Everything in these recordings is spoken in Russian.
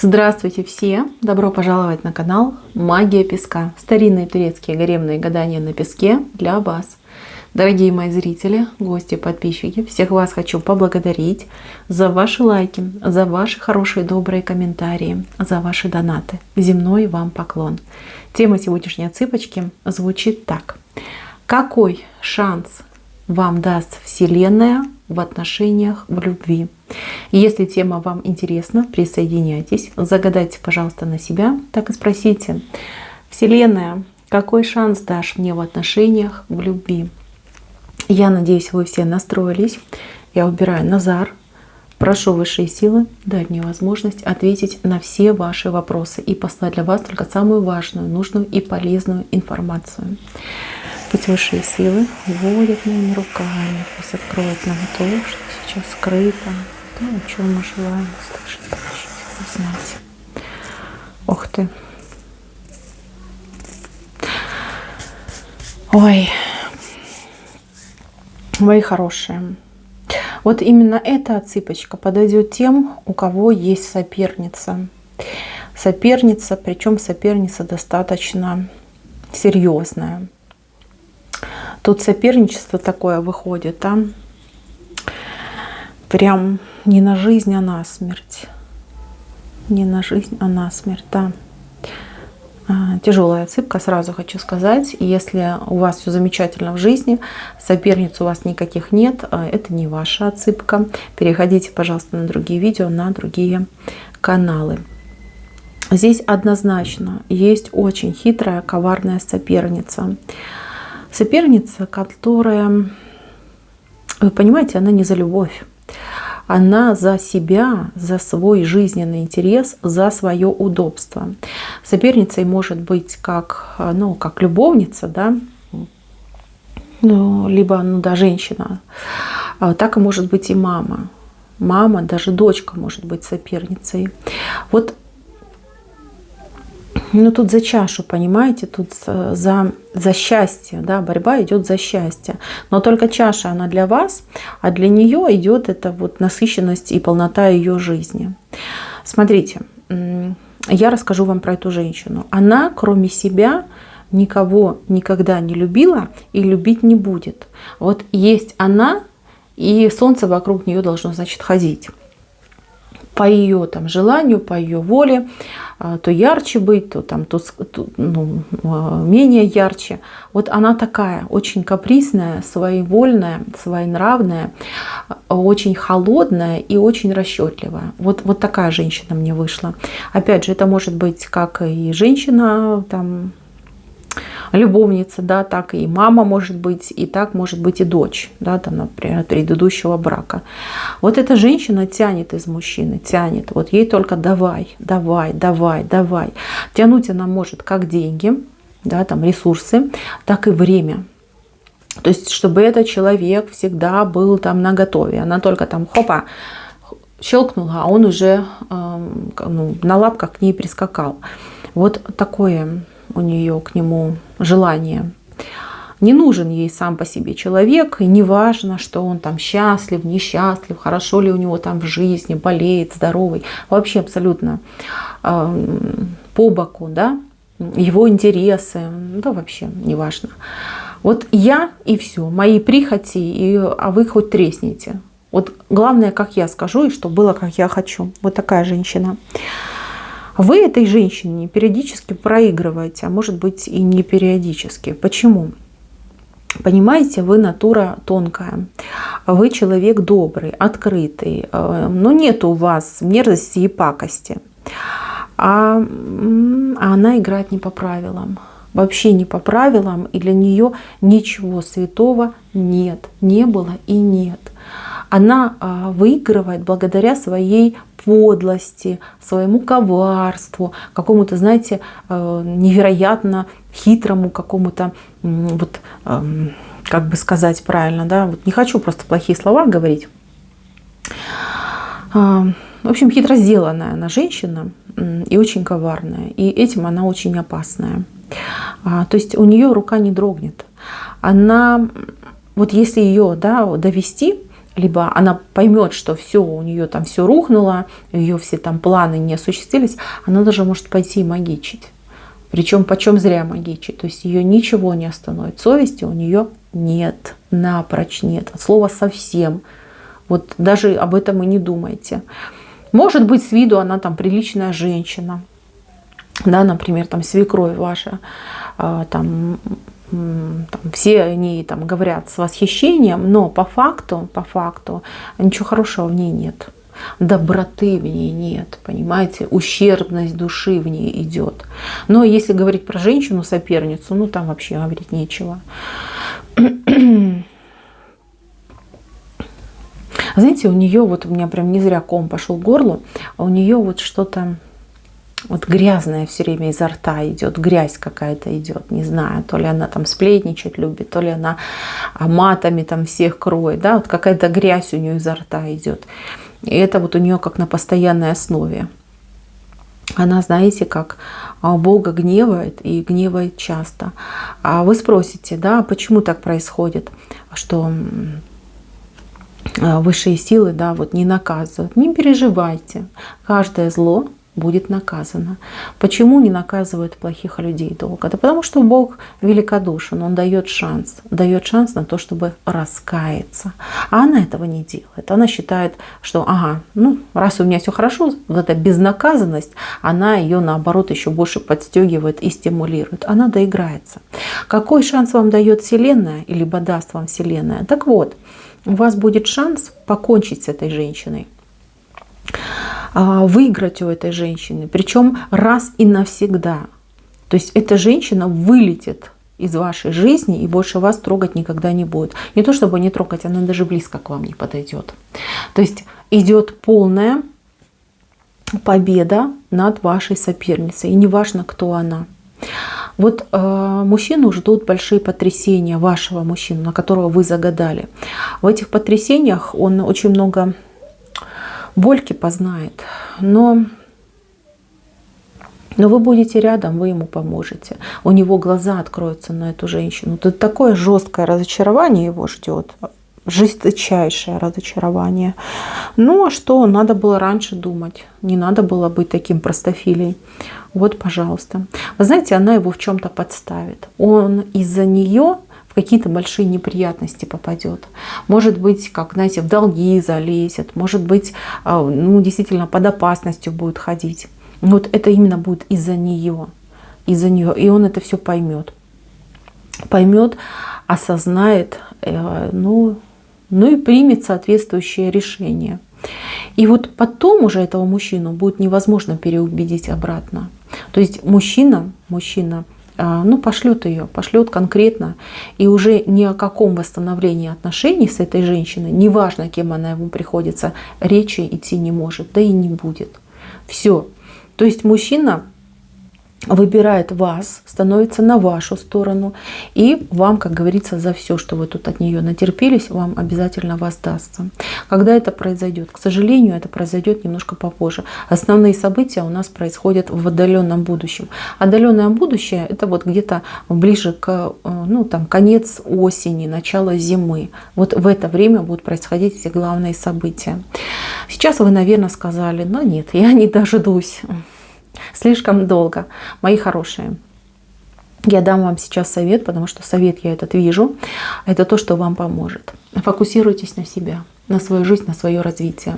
Здравствуйте все! Добро пожаловать на канал Магия Песка. Старинные турецкие гаремные гадания на песке для вас. Дорогие мои зрители, гости, подписчики, всех вас хочу поблагодарить за ваши лайки, за ваши хорошие добрые комментарии, за ваши донаты. Земной вам поклон. Тема сегодняшней цыпочки звучит так. Какой шанс вам даст Вселенная в отношениях, в любви? Если тема вам интересна, присоединяйтесь, загадайте, пожалуйста, на себя, так и спросите: Вселенная, какой шанс дашь мне в отношениях, в любви? Я надеюсь, вы все настроились. Я убираю Назар. Прошу высшие силы дать мне возможность ответить на все ваши вопросы и послать для вас только самую важную, нужную и полезную информацию. Пусть высшие силы вводят моими руками, пусть откроют нам то, что сейчас скрыто, то, о чем мы желаем услышать, прочитать, узнать. Ух ты! Ой, мои хорошие, вот именно эта цыпочка подойдет тем, у кого есть соперница. Соперница, причем соперница достаточно серьезная. Тут соперничество такое выходит, а? Прям не на жизнь, а на смерть. Не на жизнь, а на смерть, да. Тяжелая цыпка, сразу хочу сказать. Если у вас все замечательно в жизни, соперниц у вас никаких нет, это не ваша цыпка. Переходите, пожалуйста, на другие видео, на другие каналы. Здесь однозначно есть очень хитрая, коварная соперница. Соперница, которая, вы понимаете, она не за любовь. Она за себя, за свой жизненный интерес, за свое удобство. Соперницей может быть как любовница, да, либо женщина. Так и может быть и мама. Мама, даже дочка может быть соперницей. Вот. Тут за чашу, понимаете, тут за счастье, да, борьба идет за счастье. Но только чаша, она для вас, а для нее идет эта вот насыщенность и полнота ее жизни. Смотрите, я расскажу вам про эту женщину. Она, кроме себя, никого никогда не любила и любить не будет. Вот есть она, и солнце вокруг нее должно, значит, ходить. По ее желанию, по ее воле, то ярче быть, то менее ярче. Вот она такая, очень капризная, своевольная, своенравная, очень холодная и очень расчетливая. Вот такая женщина мне вышла. Опять же, это может быть как и женщина, любовница, да, так и мама может быть, и так может быть и дочь, да, например, от предыдущего брака. Вот эта женщина тянет из мужчины, тянет. Вот ей только давай, давай, давай, давай. Тянуть она может как деньги, да, ресурсы, так и время. То есть, чтобы этот человек всегда был наготове. Она только хопа, щелкнула, а он уже на лапках к ней прискакал. Вот такое у нее к нему желание. Не нужен ей сам по себе человек, и не важно, что он счастлив, несчастлив, хорошо ли у него в жизни, болеет, здоровый. Вообще абсолютно по боку, да, его интересы, да, вообще не важно. Вот я и все, мои прихоти, а вы хоть тресните. Вот главное, как я скажу, и чтобы было, как я хочу. Вот такая женщина. Вы этой женщине периодически проигрываете, а может быть и не периодически. Почему? Понимаете, вы натура тонкая, вы человек добрый, открытый, но нет у вас мерзости и пакости. А она играет не по правилам, вообще не по правилам, и для нее ничего святого нет, не было и нет. Она выигрывает благодаря своей подлости, своему коварству, какому-то, знаете, невероятно хитрому какому-то, как бы сказать правильно, да, не хочу просто плохие слова говорить. В общем, хитро сделанная она женщина и очень коварная, и этим она очень опасная. То есть у нее рука не дрогнет. Она, вот если ее, да, довести, либо она поймет, что все, у нее там все рухнуло, ее все там планы не осуществились, она даже может пойти и магичить. Причем почем зря магичить. То есть ее ничего не остановит. Совести у нее нет, напрочь нет. От слова совсем. Вот даже об этом и не думайте. Может быть, с виду она там приличная женщина. Да, например, там свекровь ваша, там все они там говорят с восхищением, но по факту ничего хорошего в ней нет. Доброты в ней нет, понимаете, ущербность души в ней идет. Но если говорить про женщину-соперницу, ну там вообще говорить нечего. Знаете, у нее вот, у меня прям не зря ком пошел к горлу, а у нее вот что-то вот грязное все время изо рта идет, грязь какая-то идет, не знаю, то ли она там сплетничать любит, то ли она матами там всех кроет, да, вот какая-то грязь у нее изо рта идет. И это вот у нее как на постоянной основе. Она, знаете, как Бога гневает и гневает часто. А вы спросите, да, почему так происходит, что высшие силы, да, вот не наказывают? Не переживайте, каждое зло будет наказано. Почему не наказывают плохих людей долго? Да потому что Бог великодушен, Он дает шанс на то, чтобы раскаяться. А она этого не делает. Она считает, что ага, ну раз у меня все хорошо, вот эта безнаказанность, она ее наоборот еще больше подстегивает и стимулирует. Она доиграется. Какой шанс вам дает Вселенная, либо даст вам Вселенная? Так вот, у вас будет шанс покончить с этой женщиной, выиграть у этой женщины, причем раз и навсегда. То есть эта женщина вылетит из вашей жизни и больше вас трогать никогда не будет. Не то чтобы не трогать, она даже близко к вам не подойдет. То есть идет полная победа над вашей соперницей, и неважно, кто она. Вот мужчину ждут большие потрясения, вашего мужчину, на которого вы загадали. В этих потрясениях он очень много больки познает, но вы будете рядом, вы ему поможете. У него глаза откроются на эту женщину. Тут такое жесткое разочарование его ждет, жесточайшее разочарование. Ну а что, надо было раньше думать, не надо было быть таким простофилей. Вот, пожалуйста. Вы знаете, она его в чем-то подставит. Он из-за нее в какие-то большие неприятности попадет. Может быть, как, знаете, в долги залезет, может быть, ну, действительно под опасностью будет ходить. Вот это именно будет из-за нее. Из-за нее. И он это все поймет. Поймет, осознает, ну и примет соответствующее решение. И вот потом уже этого мужчину будет невозможно переубедить обратно. То есть мужчина, ну, пошлет ее, пошлет конкретно, и уже ни о каком восстановлении отношений с этой женщиной, неважно, кем она ему приходится, речи идти не может, да и не будет. Все. То есть мужчина выбирает вас, становится на вашу сторону, и вам, как говорится, за все, что вы тут от нее натерпелись, вам обязательно воздастся. Когда это произойдет? К сожалению, это произойдет немножко попозже. Основные события у нас происходят в отдаленном будущем. Отдаленное будущее — это вот где-то ближе к, ну, там, конец осени, начало зимы. Вот в это время будут происходить все главные события. Сейчас вы, наверное, сказали: ну нет, я не дождусь. Слишком долго. Мои хорошие, я дам вам сейчас совет, потому что совет я этот вижу. Это то, что вам поможет. Фокусируйтесь на себя, на свою жизнь, на свое развитие.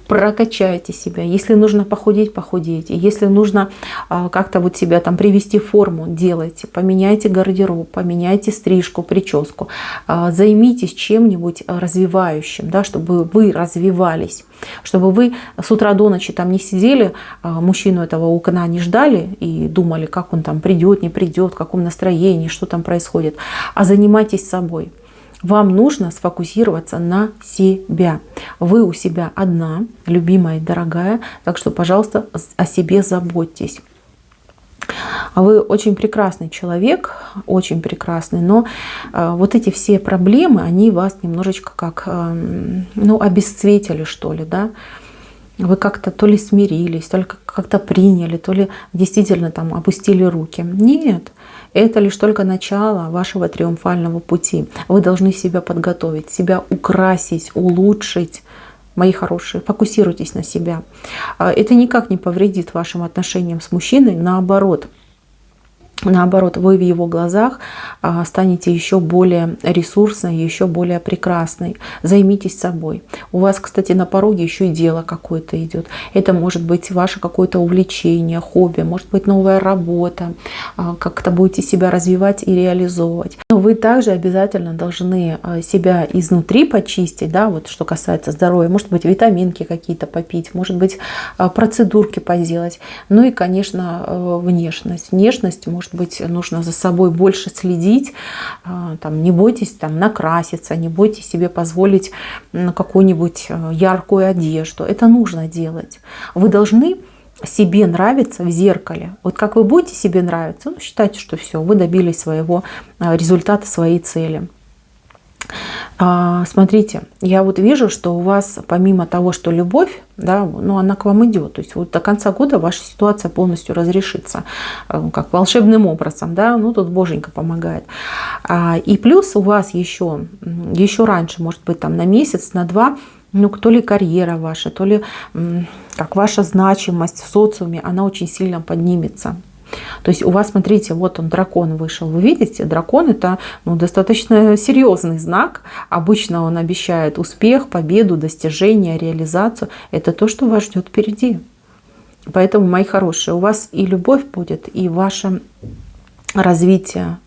Прокачайте себя. Если нужно похудеть, похудейте. Если нужно как-то вот себя там привести в форму, делайте. Поменяйте гардероб, поменяйте стрижку, прическу. Займитесь чем-нибудь развивающим, да, чтобы вы развивались. Чтобы вы с утра до ночи там не сидели, мужчину этого у окна не ждали и думали, как он там придет, не придет, в каком настроении, что там происходит. А занимайтесь собой. Вам нужно сфокусироваться на себя. Вы у себя одна, любимая и дорогая, так что, пожалуйста, о себе заботьтесь. Вы очень прекрасный человек, очень прекрасный, но вот эти все проблемы, они вас немножечко как, ну, обесцветили, что ли, да? Вы как-то то ли смирились, то ли как-то приняли, то ли действительно там опустили руки. Нет, Это лишь только начало вашего триумфального пути. Вы должны себя подготовить, себя украсить, улучшить. Мои хорошие, фокусируйтесь на себя. Это никак не повредит вашим отношениям с мужчиной, наоборот. Наоборот, вы в его глазах станете еще более ресурсной, еще более прекрасной. Займитесь собой. У вас, кстати, на пороге еще и дело какое-то идет. Это может быть ваше какое-то увлечение, хобби, может быть новая работа. Как-то будете себя развивать и реализовывать. Но вы также обязательно должны себя изнутри почистить, да, вот что касается здоровья. Может быть, витаминки какие-то попить, может быть, процедурки поделать. Ну и, конечно, внешность. Внешность, может быть, нужно за собой больше следить. Там, не бойтесь там, накраситься, не бойтесь себе позволить какую-нибудь яркую одежду. Это нужно делать. Вы должны себе нравиться в зеркале. Вот как вы будете себе нравиться, ну, считайте, что все, вы добились своего результата, своей цели. Смотрите, я вот вижу, что у вас помимо того, что любовь, да, ну, она к вам идет. То есть вот до конца года ваша ситуация полностью разрешится, как волшебным образом, да, ну тут боженька помогает. И плюс у вас еще раньше, может быть, там на месяц, на два, ну, то ли карьера ваша, то ли как ваша значимость в социуме, она очень сильно поднимется. То есть у вас, смотрите, вот он, дракон вышел. Вы видите, дракон — это достаточно серьезный знак. Обычно он обещает успех, победу, достижение, реализацию. Это то, что вас ждет впереди. Поэтому, мои хорошие, у вас и любовь будет, и ваше развитие,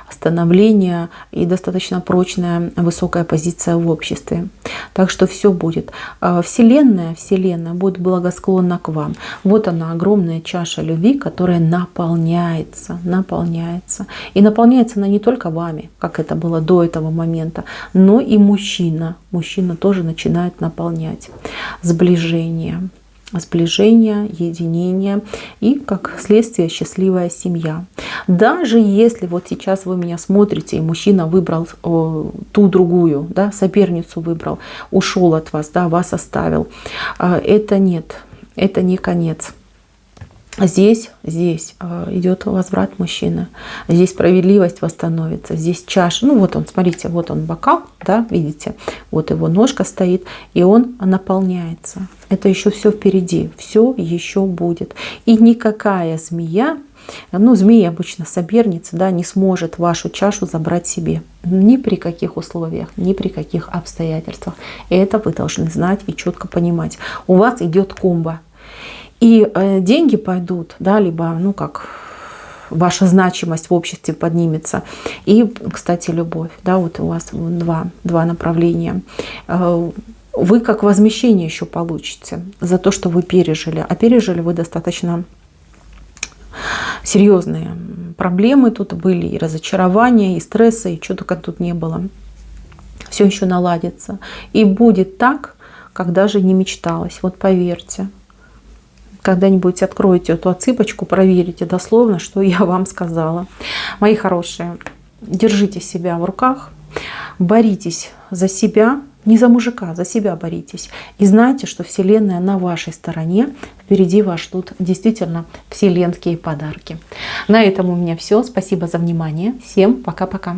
становление и достаточно прочная, высокая позиция в обществе. Так что все будет. Вселенная будет благосклонна к вам. Вот она, огромная чаша любви, которая наполняется. И наполняется она не только вами, как это было до этого момента, но и мужчина. Мужчина тоже начинает наполнять. Сближение, единение и, как следствие, счастливая семья. Даже если вот сейчас вы меня смотрите, и мужчина выбрал ту другую, да, соперницу выбрал, ушел от вас, да, вас оставил, это не конец. Здесь идет возврат мужчины. Здесь справедливость восстановится. Здесь чаша. Ну вот он, смотрите, вот он бокал, да, видите, вот его ножка стоит, и он наполняется. Это еще все впереди, все еще будет. И никакая змея, ну змеи обычно соперницы, да, не сможет вашу чашу забрать себе. Ни при каких условиях, ни при каких обстоятельствах. Это вы должны знать и четко понимать. У вас идет комбо. И деньги пойдут, да, либо, ну, как ваша значимость в обществе поднимется. И, кстати, любовь, да, вот у вас два направления. Вы как возмещение еще получите за то, что вы пережили. А пережили вы достаточно серьезные проблемы. Тут были и разочарования, и стрессы, и чего только тут не было. Все еще наладится. И будет так, как даже не мечталось. Вот поверьте. Когда-нибудь откроете эту отсыпочку, проверите дословно, что я вам сказала. Мои хорошие, держите себя в руках, боритесь за себя, не за мужика, за себя боритесь. И знайте, что Вселенная на вашей стороне, впереди вас ждут действительно вселенские подарки. На этом у меня все. Спасибо за внимание. Всем пока-пока.